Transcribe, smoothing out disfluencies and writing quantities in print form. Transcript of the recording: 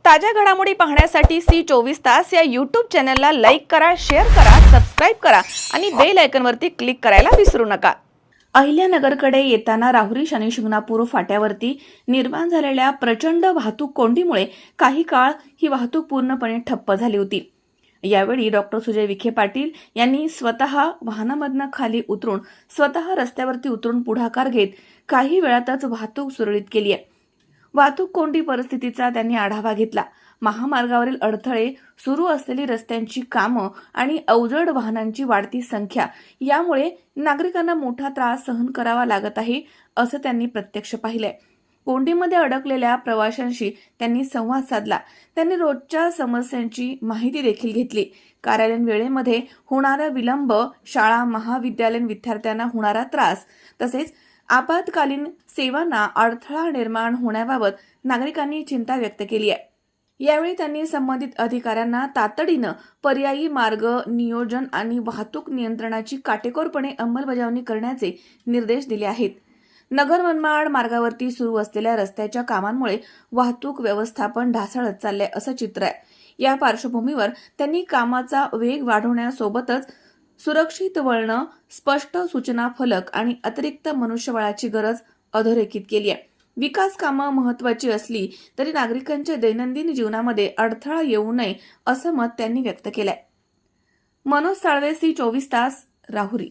ताज्या घडामोडी पाहण्यासाठी सी 24 तास या यूट्यूब चॅनलला लाईक करा, शेअर करा, सबस्क्राईब करा आणि बेल आयकॉनवरती क्लिक करायला विसरू नका। अहिल्यानगरकडे येताना राहुरी शनी शिंगणापूर फाट्यावरती निर्माण झालेल्या प्रचंड वाहतूक कोंडीमुळे काही काळ ही वाहतूक पूर्णपणे ठप्प झाली होती। यावेळी डॉक्टर सुजय विखे पाटील यांनी स्वतः वाहनामधनं खाली उतरून स्वतः रस्त्यावरती उतरून पुढाकार घेत काही वेळातच वाहतूक सुरळीत केली आहे। वाहतूक कोंडी परिस्थितीचा त्यांनी आढावा घेतला। महामार्गावरील अडथळे, सुरू असलेली रस्त्यांची कामं आणि अवजड वाहनांची वाढती संख्या यामुळे नागरिकांना मोठा त्रास सहन करावा लागत आहे असं त्यांनी प्रत्यक्ष पाहिलंय। कोंडीमध्ये अडकलेल्या प्रवाशांशी त्यांनी संवाद साधला। त्यांनी रोजच्या समस्यांची माहिती देखील घेतली। कार्यालयीन वेळेमध्ये होणारा विलंब, शाळा महाविद्यालयीन विद्यार्थ्यांना होणारा त्रास तसेच आपत्कालीन सेवांना अडथळा निर्माण होण्याबाबत नागरिकांनी चिंता व्यक्त केली आहे। यावेळी त्यांनी संबंधित अधिकाऱ्यांना तातडीनं पर्यायी मार्ग नियोजन आणि वाहतूक नियंत्रणाची काटेकोरपणे अंमलबजावणी करण्याचे निर्देश दिले आहेत। नगर मनमाड मार्गावरती सुरू असलेल्या रस्त्याच्या कामांमुळे वाहतूक व्यवस्थापन ढासळत चाललंय असं चित्र आहे। या पार्श्वभूमीवर त्यांनी कामाचा वेग वाढवण्यासोबतच सुरक्षित वळणं, स्पष्ट सूचना फलक आणि अतिरिक्त मनुष्यबळाची गरज अधोरेखित केली आहे। विकास कामं महत्त्वाची असली तरी नागरिकांच्या दैनंदिन जीवनामध्ये अडथळा येऊ नये असं मत त्यांनी व्यक्त केलंय। मनोज साळवे, सी 24 तास, राहुरी।